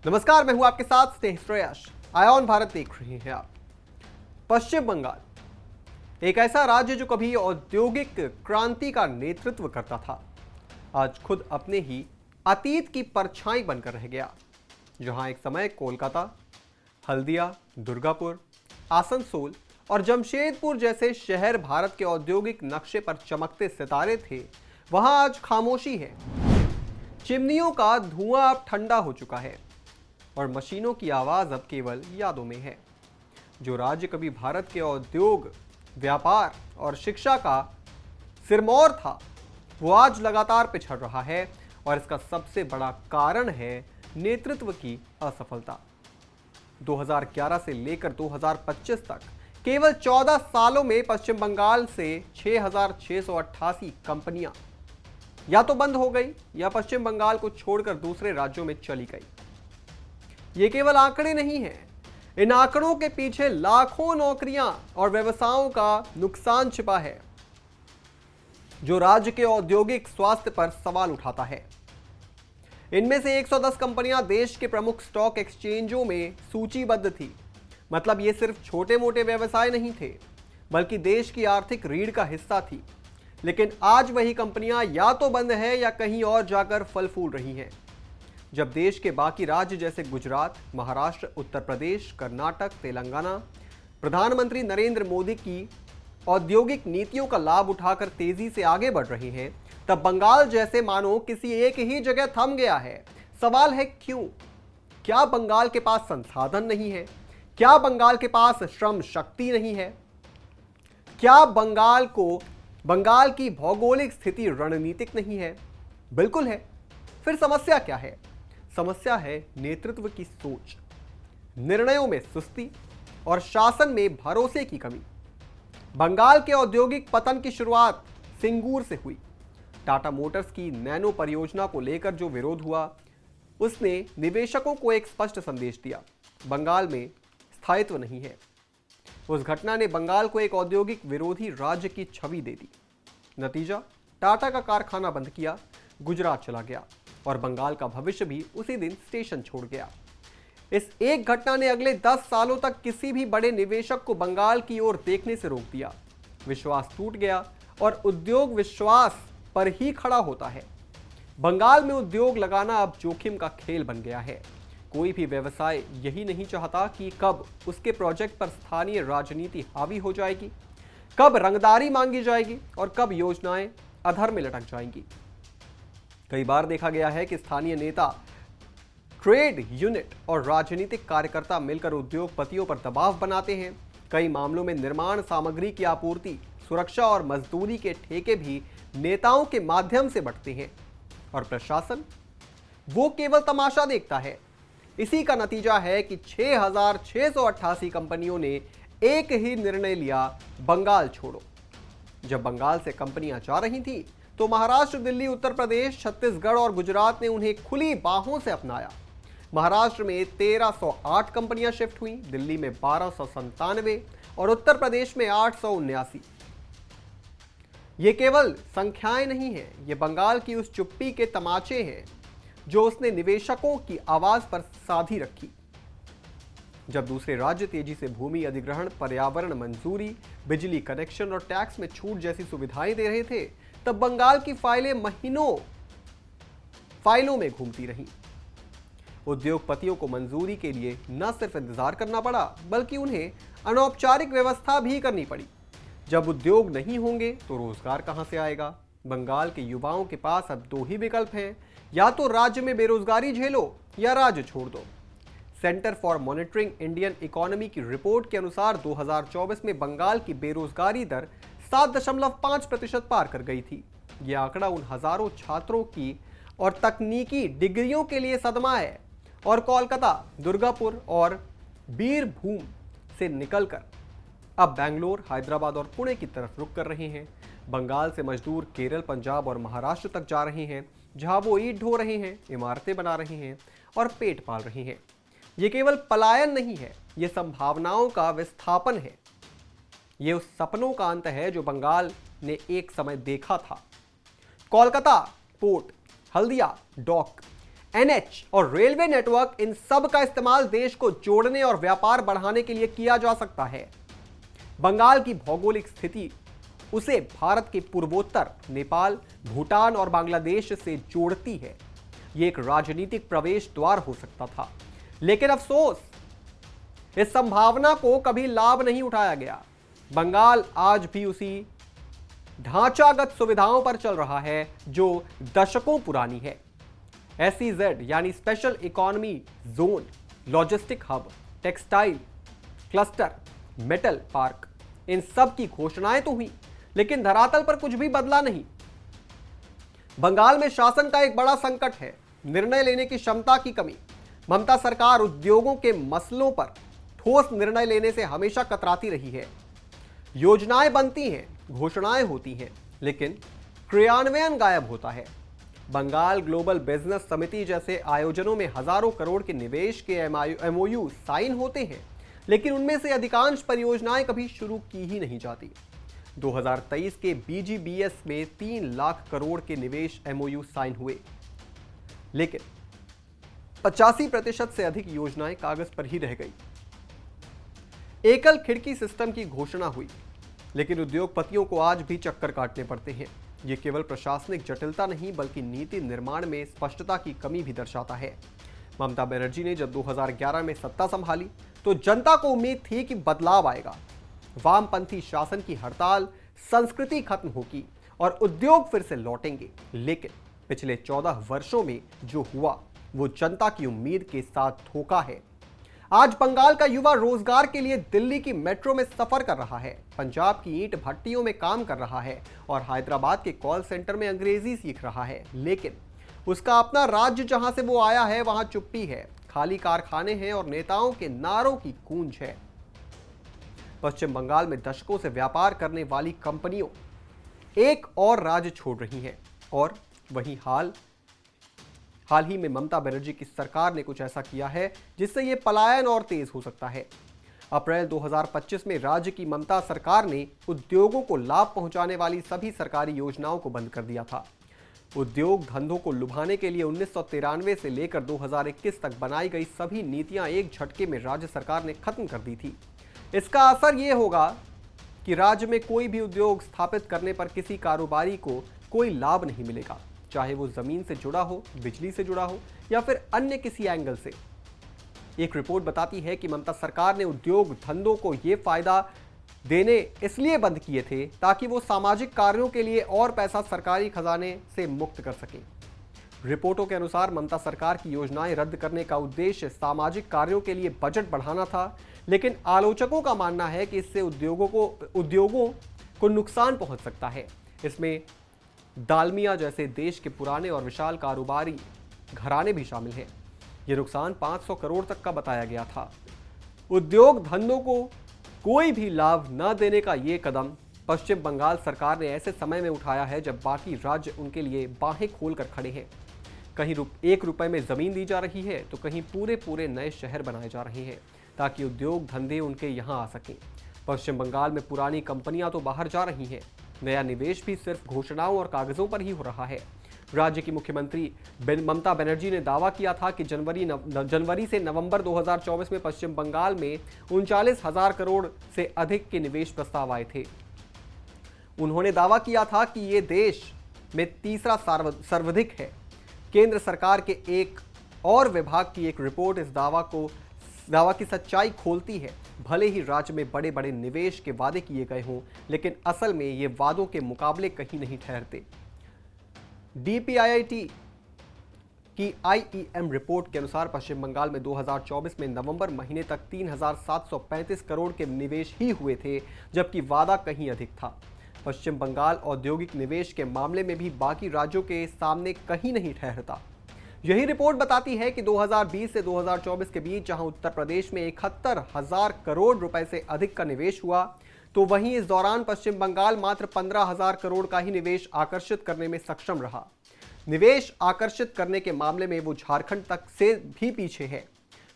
नमस्कार, मैं हूं आपके साथ स्नेह श्रेयस। आयोन भारत देख रहे हैं आप। पश्चिम बंगाल एक ऐसा राज्य जो कभी औद्योगिक क्रांति का नेतृत्व करता था, आज खुद अपने ही अतीत की परछाई बनकर रह गया। जहां एक समय कोलकाता, हल्दिया, दुर्गापुर, आसनसोल और जमशेदपुर जैसे शहर भारत के औद्योगिक नक्शे पर चमकते सितारे थे, वहां आज खामोशी है। चिमनियों का धुआं अब ठंडा हो चुका है और मशीनों की आवाज अब केवल यादों में है। जो राज्य कभी भारत के उद्योग, व्यापार और शिक्षा का सिरमौर था, वो आज लगातार पिछड़ रहा है और इसका सबसे बड़ा कारण है नेतृत्व की असफलता। 2011 से लेकर 2025 तक केवल 14 सालों में पश्चिम बंगाल से 6,688 कंपनियां या तो बंद हो गई या पश्चिम बंगाल को छोड़कर दूसरे राज्यों में चली गई। ये केवल आंकड़े नहीं हैं, इन आंकड़ों के पीछे लाखों नौकरियां और व्यवसायों का नुकसान छिपा है, जो राज्य के औद्योगिक स्वास्थ्य पर सवाल उठाता है। इनमें से 110 कंपनियां देश के प्रमुख स्टॉक एक्सचेंजों में सूचीबद्ध थी। मतलब ये सिर्फ छोटे मोटे व्यवसाय नहीं थे, बल्कि देश की आर्थिक रीढ़ का हिस्सा थी। लेकिन आज वही कंपनियां या तो बंद है या कहीं और जाकर फल फूल रही हैं। जब देश के बाकी राज्य जैसे गुजरात, महाराष्ट्र, उत्तर प्रदेश, कर्नाटक, तेलंगाना प्रधानमंत्री नरेंद्र मोदी की औद्योगिक नीतियों का लाभ उठाकर तेजी से आगे बढ़ रहे हैं, तब बंगाल जैसे मानो किसी एक ही जगह थम गया है। सवाल है क्यों? क्या बंगाल के पास संसाधन नहीं है? क्या बंगाल के पास श्रम शक्ति नहीं है? क्या बंगाल की भौगोलिक स्थिति रणनीतिक नहीं है? बिल्कुल है। फिर समस्या क्या है? समस्या है नेतृत्व की सोच, निर्णयों में सुस्ती और शासन में भरोसे की कमी। बंगाल के औद्योगिक पतन की शुरुआत सिंगूर से हुई। टाटा मोटर्स की नैनो परियोजना को लेकर जो विरोध हुआ, उसने निवेशकों को एक स्पष्ट संदेश दिया: बंगाल में स्थायित्व नहीं है। उस घटना ने बंगाल को एक औद्योगिक विरोधी राज्य की छवि दे दी। नतीजा, टाटा का कारखाना बंद किया, गुजरात चला गया और बंगाल का भविष्य भी उसी दिन स्टेशन छोड़ गया। इस एक घटना ने अगले 10 सालों तक किसी भी बड़े निवेशक को बंगाल की ओर देखने से रोक दिया। विश्वास टूट गया और उद्योग विश्वास पर ही खड़ा होता है। बंगाल में उद्योग लगाना अब जोखिम का खेल बन गया है। कोई भी व्यवसाय यही नहीं चाहता कि कब उसके प्रोजेक्ट पर स्थानीय राजनीति हावी हो जाएगी, कब रंगदारी मांगी जाएगी और कब योजनाएं अधर में लटक जाएंगी। कई बार देखा गया है कि स्थानीय नेता, ट्रेड यूनिट और राजनीतिक कार्यकर्ता मिलकर उद्योगपतियों पर दबाव बनाते हैं। कई मामलों में निर्माण सामग्री की आपूर्ति, सुरक्षा और मजदूरी के ठेके भी नेताओं के माध्यम से बढ़ते हैं और प्रशासन वो केवल तमाशा देखता है। इसी का नतीजा है कि 6,688 कंपनियों ने एक ही निर्णय लिया: बंगाल छोड़ो। जब बंगाल से कंपनियां जा रही थी तो महाराष्ट्र, दिल्ली, उत्तर प्रदेश, छत्तीसगढ़ और गुजरात ने उन्हें खुली बाहों से अपनाया। महाराष्ट्र में 1,308 कंपनियां शिफ्ट हुई, दिल्ली में 1,297 और उत्तर प्रदेश में 879। ये केवल संख्याएं नहीं हैं, ये बंगाल की उस चुप्पी के तमाचे हैं जो उसने निवेशकों की आवाज पर साधी रखी। जब दूसरे राज्य तेजी से भूमि अधिग्रहण, पर्यावरण मंजूरी, बिजली कनेक्शन और टैक्स में छूट जैसी सुविधाएं दे रहे थे, तब बंगाल की फाइलें महीनों फाइलों में घूमती रहीं। उद्योगपतियों को मंजूरी के लिए न सिर्फ इंतजार करना पड़ा, बल्कि उन्हें अनौपचारिक व्यवस्था भी करनी पड़ी। जब उद्योग नहीं होंगे तो रोजगार कहां से आएगा? बंगाल के युवाओं के पास अब दो ही विकल्प हैं: या तो राज्य में बेरोजगारी झेलो या राज्य छोड़ दो। Centre for monitoring Indian economy की रिपोर्ट के अनुसार 2024 में बंगाल की बेरोजगारी दर 7.5% पार कर गई थी। यह आंकड़ा उन हजारों छात्रों की और तकनीकी डिग्रियों के लिए सदमा है और कोलकाता, दुर्गापुर और बीरभूम से निकलकर अब बेंगलोर, हैदराबाद और पुणे की तरफ रुख कर रहे हैं। बंगाल से मजदूर केरल, पंजाब और महाराष्ट्र तक जा रहे हैं, जहां वो ईंट ढो रहे हैं, इमारतें बना रहे हैं और पेट पाल रहे हैं। ये केवल पलायन नहीं है, ये संभावनाओं का विस्थापन है। ये उस सपनों का अंत है जो बंगाल ने एक समय देखा था। Kolkata port, Haldia dock, NH और रेलवे नेटवर्क, इन सब का इस्तेमाल देश को जोड़ने और व्यापार बढ़ाने के लिए किया जा सकता है। बंगाल की भौगोलिक स्थिति उसे भारत के पूर्वोत्तर, नेपाल, भूटान और बांग्लादेश से जोड़ती है। यह एक राजनीतिक प्रवेश द्वार हो सकता था, लेकिन अफसोस इस संभावना को कभी लाभ नहीं उठाया गया। बंगाल आज भी उसी ढांचागत सुविधाओं पर चल रहा है जो दशकों पुरानी है। SEZ यानी special economy zone, logistic hub, textile cluster, metal park, इन सब की घोषणाएं तो हुई, लेकिन धरातल पर कुछ भी बदला नहीं। बंगाल में शासन का एक बड़ा संकट है, निर्णय लेने की क्षमता की कमी। ममता सरकार उद्योगों के मसलों पर ठोस निर्णय लेने से हमेशा कतराती रही है। योजनाएं बनती हैं, घोषणाएं होती हैं, लेकिन क्रियान्वयन गायब होता है। बंगाल ग्लोबल बिजनेस समिति जैसे आयोजनों में हजारों करोड़ के निवेश के MOU साइन होते हैं, लेकिन उनमें से अधिकांश परियोजनाएं कभी शुरू की ही नहीं जाती। 2023 के BGBS में 3 लाख करोड़ के निवेश MOU साइन हुए, लेकिन 85% से अधिक योजनाएं कागज पर ही रह गई। एकल खिड़की सिस्टम की घोषणा हुई, लेकिन उद्योगपतियों को आज भी चक्कर काटने पड़ते हैं। ये केवल प्रशासनिक जटिलता नहीं, बल्कि नीति निर्माण में स्पष्टता की कमी भी दर्शाता है। ममता बनर्जी ने जब 2011 में सत्ता संभाली तो जनता को उम्मीद थी कि बदलाव आएगा, वामपंथी शासन की हड़ताल संस्कृति खत्म होगी और उद्योग फिर से लौटेंगे। लेकिन पिछले 14 वर्षों में जो हुआ वो जनता की उम्मीद के साथ धोखा है। आज बंगाल का युवा रोजगार के लिए दिल्ली की मेट्रो में सफर कर रहा है, पंजाब की ईंट भट्टियों में काम कर रहा है और हैदराबाद के कॉल सेंटर में अंग्रेजी सीख रहा है। लेकिन उसका अपना राज्य जहां से वो आया है वहां चुप्पी है, खाली कारखाने हैं और नेताओं के नारों की गूंज है। पश्चिम बंगाल में दशकों से व्यापार करने वाली कंपनियों एक और राज्य छोड़ रही हैं और वहीं हाल ही में ममता बनर्जी की सरकार ने कुछ ऐसा किया है जिससे यह पलायन और तेज हो सकता है। अप्रैल 2025 में राज्य की ममता सरकार ने उद्योगों को लाभ पहुंचाने वाली सभी सरकारी योजनाओं को बंद कर दिया था। उद्योग धंधों को लुभाने के लिए 1993 से लेकर 2021 तक बनाई गई सभी नीतियां एक झटके में राज्य सरकार ने खत्म कर दी थी। इसका असर यह होगा कि राज्य में कोई भी उद्योग स्थापित करने पर किसी कारोबारी को कोई लाभ नहीं मिलेगा, चाहे वो जमीन से जुड़ा हो, बिजली से जुड़ा हो या फिर अन्य किसी एंगल से। एक रिपोर्ट बताती है कि ममता सरकार ने उद्योग धंधों को यह फायदा देने इसलिए बंद किए थे ताकि वो सामाजिक कार्यों के लिए और पैसा सरकारी खजाने से मुक्त कर सके। रिपोर्टों के अनुसार ममता सरकार की योजनाएं रद्द करने का उद्देश्य सामाजिक कार्यों के लिए बजट बढ़ाना था, लेकिन आलोचकों का मानना है कि इससे उद्योगों को नुकसान पहुंच सकता है। इसमें दालमिया जैसे देश के पुराने और विशाल कारोबारी घराने भी शामिल हैं। यह नुकसान 500 करोड़ तक का बताया गया था। उद्योग धंधों को कोई भी लाभ न देने का ये कदम पश्चिम बंगाल सरकार ने ऐसे समय में उठाया है जब बाकी राज्य उनके लिए बाहें खोलकर खड़े हैं। कहीं ₹1 में जमीन दी जा रही है तो कहीं पूरे नए शहर बनाए जा रहे हैं ताकि उद्योग धंधे उनके यहाँ आ सकें। पश्चिम बंगाल में पुरानी कंपनियां तो बाहर जा रही हैं, नया निवेश भी सिर्फ घोषणाओं और कागजों पर ही हो रहा है। राज्य की मुख्यमंत्री ममता बनर्जी ने दावा किया था कि जनवरी से नवंबर 2024 में पश्चिम बंगाल में 39,000 करोड़ से अधिक के निवेश प्रस्ताव आए थे। उन्होंने दावा किया था कि ये देश में तीसरा सर्वाधिक है। केंद्र सरकार के एक और विभाग की एक रिपोर्ट इस दावा की सच्चाई खोलती है। भले ही राज्य में बड़े बड़े निवेश के वादे किए गए हों, लेकिन असल में ये वादों के मुकाबले कहीं नहीं ठहरते। DPIIT की IEM रिपोर्ट के अनुसार पश्चिम बंगाल में 2024 में नवंबर महीने तक 3,735 करोड़ के निवेश ही हुए थे, जबकि वादा कहीं अधिक था। पश्चिम बंगाल औद्योगिक निवेश के मामले में भी बाकी राज्यों के सामने कहीं नहीं ठहरता। यही रिपोर्ट बताती है कि 2020 से 2024 के बीच जहां उत्तर प्रदेश में 71,000 करोड़ रुपए से अधिक का निवेश हुआ, तो वहीं इस दौरान पश्चिम बंगाल मात्र 15,000 करोड़ का ही निवेश आकर्षित करने में सक्षम रहा। निवेश आकर्षित करने के मामले में वो झारखंड तक से भी पीछे है।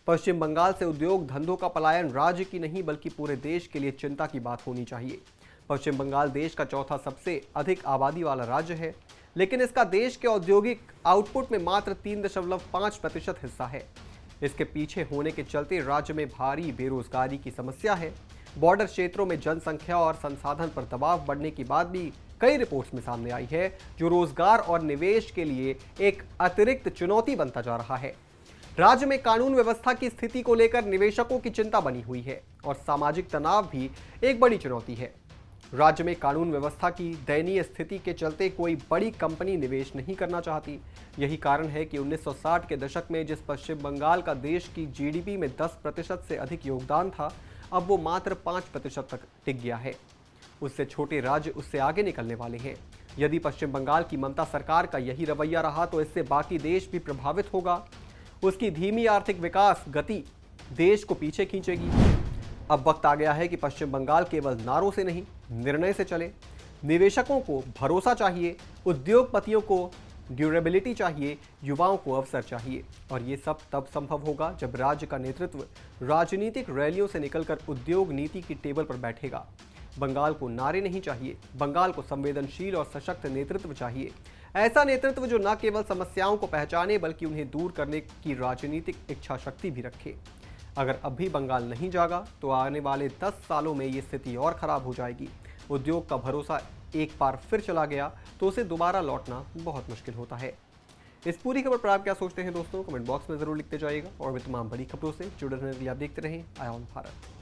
पश्चिम बंगाल से उद्योग धंधों का पलायन राज्य की नहीं बल्कि पूरे देश के लिए चिंता की बात होनी चाहिए। पश्चिम बंगाल देश का चौथा सबसे अधिक आबादी वाला राज्य है, लेकिन इसका देश के औद्योगिक आउटपुट में मात्र 3.5% हिस्सा है। इसके पीछे होने के चलते राज्य में भारी बेरोजगारी की समस्या है। बॉर्डर क्षेत्रों में जनसंख्या और संसाधन पर दबाव बढ़ने की बात भी कई रिपोर्ट्स में सामने आई है, जो रोजगार और निवेश के लिए एक अतिरिक्त चुनौती बनता जा रहा है। राज्य में कानून व्यवस्था की स्थिति को लेकर निवेशकों की चिंता बनी हुई है और सामाजिक तनाव भी एक बड़ी चुनौती है। राज्य में कानून व्यवस्था की दयनीय स्थिति के चलते कोई बड़ी कंपनी निवेश नहीं करना चाहती। यही कारण है कि 1960 के दशक में जिस पश्चिम बंगाल का देश की जीडीपी में 10% से अधिक योगदान था, अब वो मात्र 5% तक टिक गया है। उससे छोटे राज्य उससे आगे निकलने वाले हैं। यदि पश्चिम बंगाल की ममता सरकार का यही रवैया रहा तो इससे बाकी देश भी प्रभावित होगा। उसकी धीमी आर्थिक विकास गति देश को पीछे खींचेगी। अब वक्त आ गया है कि पश्चिम बंगाल केवल नारों से नहीं, निर्णय से चले। निवेशकों को भरोसा चाहिए, उद्योगपतियों को ड्यूरेबिलिटी चाहिए, युवाओं को अवसर चाहिए। और ये सब तब संभव होगा जब राज्य का नेतृत्व राजनीतिक रैलियों से निकलकर उद्योग नीति की टेबल पर बैठेगा। बंगाल को नारे नहीं चाहिए, बंगाल को संवेदनशील और सशक्त नेतृत्व चाहिए। ऐसा नेतृत्व जो न केवल समस्याओं को पहचाने बल्कि उन्हें दूर करने की राजनीतिक इच्छा शक्ति भी रखे। अगर अब भी बंगाल नहीं जागा तो आने वाले 10 सालों में ये स्थिति और खराब हो जाएगी। उद्योग का भरोसा एक बार फिर चला गया तो उसे दोबारा लौटना बहुत मुश्किल होता है। इस पूरी खबर पर आप क्या सोचते हैं दोस्तों, कमेंट बॉक्स में जरूर लिखते जाइएगा और भी तमाम बड़ी खबरों से जुड़े रहने के लिए आप देखते रहें आय ऑन भारत।